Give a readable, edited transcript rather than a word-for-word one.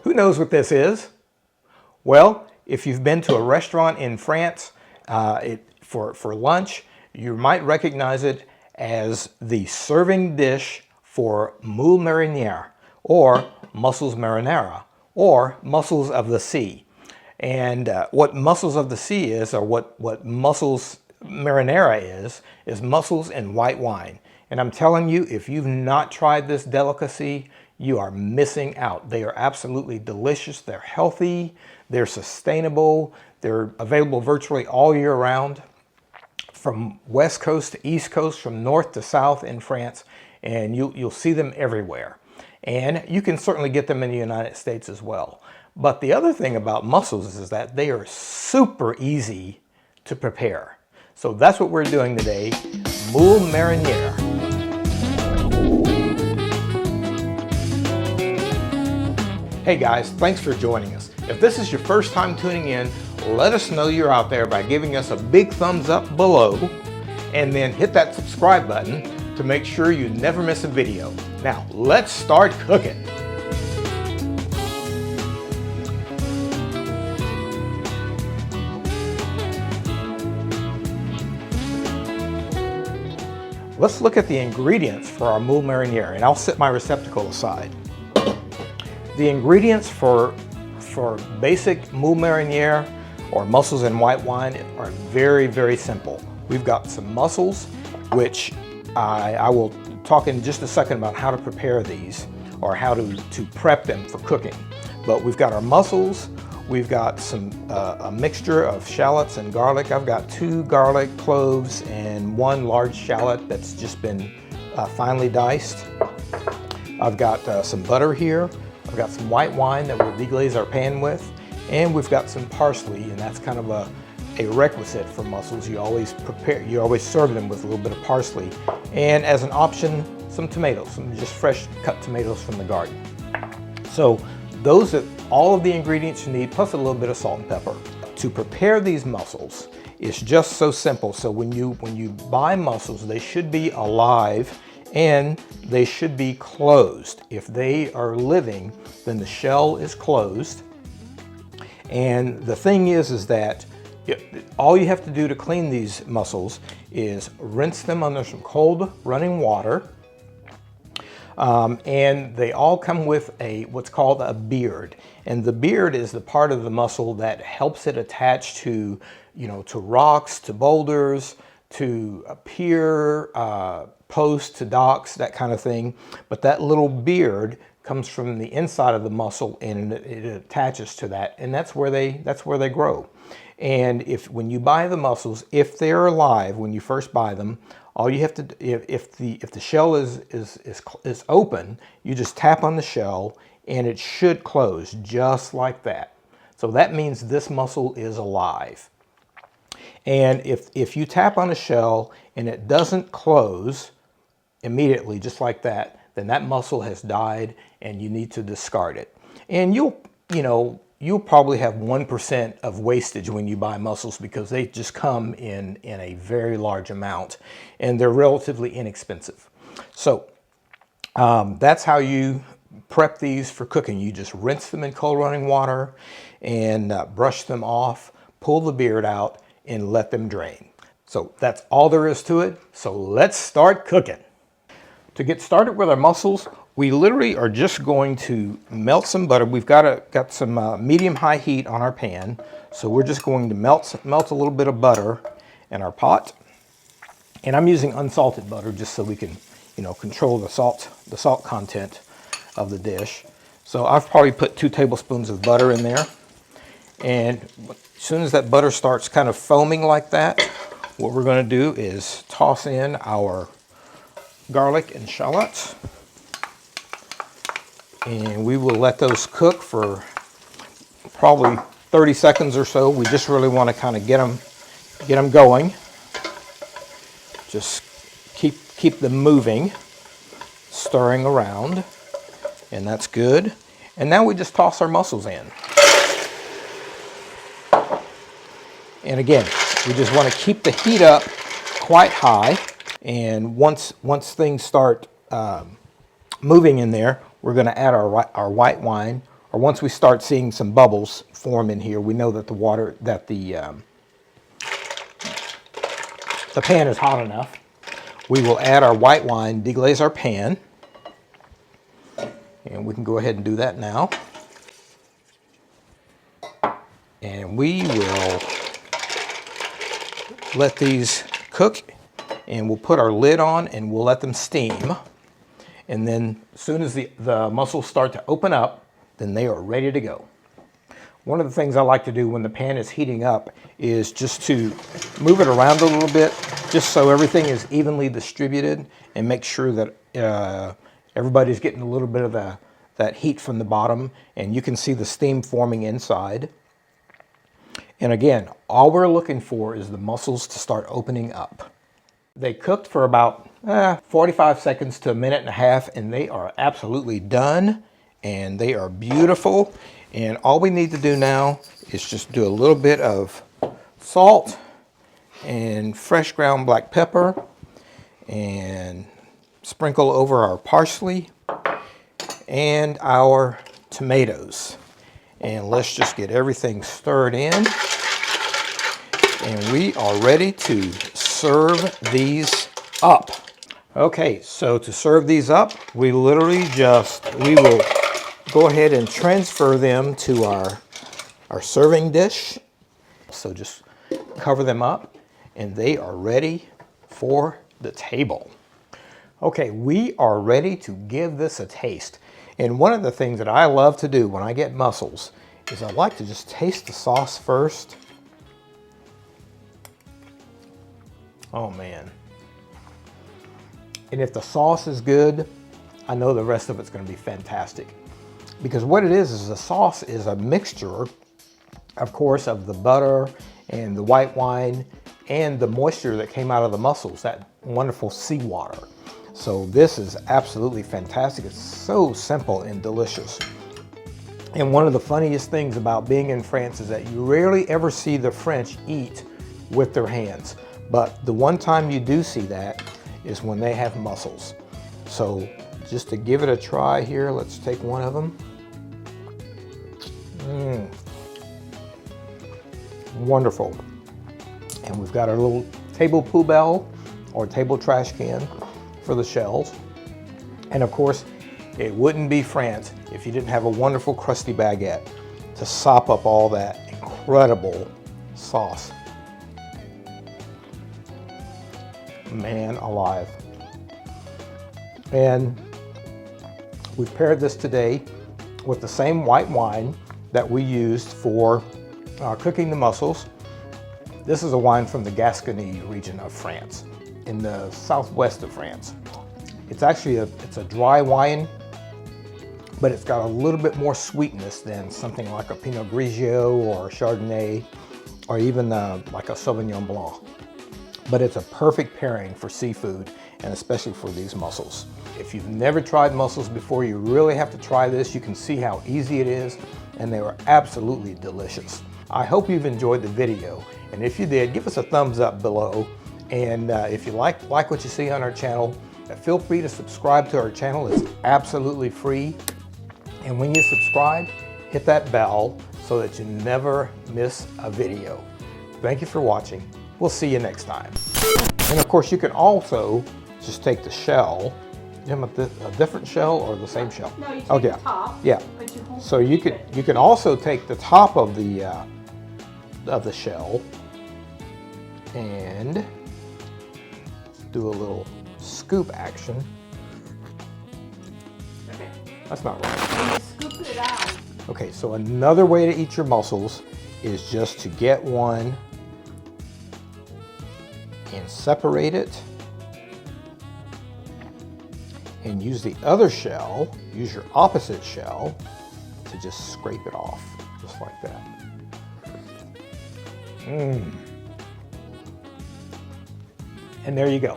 Who knows what this is? Well, if you've been to a restaurant in France for lunch, you might recognize it as the serving dish for Moules Mariniére, or Mussels Marinara, or mussels of the sea. And what mussels of the sea is, or what mussels marinara is mussels in white wine. And I'm telling you, if you've not tried this delicacy, you are missing out. They are absolutely delicious. They're healthy. They're sustainable. They're available virtually all year round, from west coast to east coast, from north to south in France, and you'll see them everywhere. And you can certainly get them in the United States as well. But the other thing about mussels is that they are super easy to prepare. So that's what we're doing today, Moules Mariniére. Hey guys, thanks for joining us. If this is your first time tuning in, let us know you're out there by giving us a big thumbs up below, and then hit that subscribe button to make sure you never miss a video. Now, let's start cooking. Let's look at the ingredients for our Moules Mariniére, and I'll set my receptacle aside. The ingredients for basic Moules Mariniére or mussels in white wine are very, very simple. We've got some mussels, which I will talk in just a second about how to prepare these, or how to prep them for cooking. But we've got our mussels, we've got a mixture of shallots and garlic. I've got 2 garlic cloves and 1 large shallot that's just been finely diced. I've got some butter here. I've got some white wine that we'll deglaze our pan with, and we've got some parsley, and that's kind of a requisite for mussels. You always serve them with a little bit of parsley, and as an option, some tomatoes, some just fresh cut tomatoes from the garden. So those are all of the ingredients you need, plus a little bit of salt and pepper. To prepare these mussels is just so simple. So when you buy mussels, they should be alive and they should be closed. If they are living, then the shell is closed. And the thing is that all you have to do to clean these mussels is rinse them under some cold running water. And they all come with what's called a beard. And the beard is the part of the mussel that helps it attach to rocks, to boulders, to a pier, posts, to docks, that kind of thing. But that little beard comes from the inside of the mussel, and it attaches to that, and that's where they grow. And when you buy the mussels, if they're alive when you first buy them, all you have to do, if the shell is open, you just tap on the shell and it should close just like that. So that means this mussel is alive. And if you tap on a shell and it doesn't close immediately, just like that, then that mussel has died and you need to discard it. And you'll probably have 1% of wastage when you buy mussels, because they just come in a very large amount and they're relatively inexpensive. So that's how you prep these for cooking. You just rinse them in cold running water and brush them off, pull the beard out, and let them drain. So that's all there is to it. So let's start cooking. To get started with our mussels, we literally are just going to melt some butter. We've got some medium-high heat on our pan, so we're just going to melt a little bit of butter in our pot. And I'm using unsalted butter just so we can, control the salt content of the dish. So I've probably put 2 tablespoons of butter in there. And as soon as that butter starts kind of foaming like that, what we're going to do is toss in our garlic and shallots, and we will let those cook for probably 30 seconds or so. We just really want to kind of get them going. Just keep them moving, stirring around, and that's good. And now we just toss our mussels in. And again, we just want to keep the heat up quite high. And once things start moving in there, we're going to add our white wine, or once we start seeing some bubbles form in here, we know that the pan is hot enough. We will add our white wine, deglaze our pan, and we can go ahead and do that now. And we will let these cook, and we'll put our lid on and we'll let them steam. And then as soon as the mussels start to open up, then they are ready to go. One of the things I like to do when the pan is heating up is just to move it around a little bit, just so everything is evenly distributed, and make sure that everybody's getting a little bit of that heat from the bottom, and you can see the steam forming inside. And again, all we're looking for is the mussels to start opening up. They cooked for about 45 seconds to a minute and a half, and they are absolutely done, and they are beautiful. And all we need to do now is just do a little bit of salt and fresh ground black pepper and sprinkle over our parsley and our tomatoes. And let's just get everything stirred in. And we are ready to serve these up. Okay, so to serve these up, we will go ahead and transfer them to our serving dish. So just cover them up, and they are ready for the table. Okay, we are ready to give this a taste. And one of the things that I love to do when I get mussels is I like to just taste the sauce first. Oh man. And if the sauce is good, I know the rest of it's going to be fantastic. Because what it is the sauce is a mixture, of course, of the butter and the white wine and the moisture that came out of the mussels, that wonderful seawater. So this is absolutely fantastic. It's so simple and delicious. And one of the funniest things about being in France is that you rarely ever see the French eat with their hands. But the one time you do see that is when they have mussels. So just to give it a try here, let's take one of them. Wonderful. And we've got our little table poubelle or table trash can for the shells. And of course, it wouldn't be France if you didn't have a wonderful crusty baguette to sop up all that incredible sauce. Man alive. And we've paired this today with the same white wine that we used for cooking the mussels. This is a wine from the Gascony region of France, in the southwest of France. It's actually it's a dry wine, but it's got a little bit more sweetness than something like a Pinot Grigio or a Chardonnay, or even like a Sauvignon Blanc. But it's a perfect pairing for seafood, and especially for these mussels. If you've never tried mussels before, you really have to try this. You can see how easy it is, and they were absolutely delicious. I hope you've enjoyed the video, and if you did, give us a thumbs up below. And if you like what you see on our channel, feel free to subscribe to our channel. It's absolutely free. And when you subscribe, hit that bell so that you never miss a video. Thank you for watching. We'll see you next time. And of course, you can also just take the shell. You have a different shell or the same shell? No, you take the top. Yeah. So you can also take the top of the shell and do a little scoop action. Okay. That's not right. Scoop it out. Okay, so another way to eat your mussels is just to get one and separate it, and use the other shell, use your opposite shell to just scrape it off, just like that. And there you go.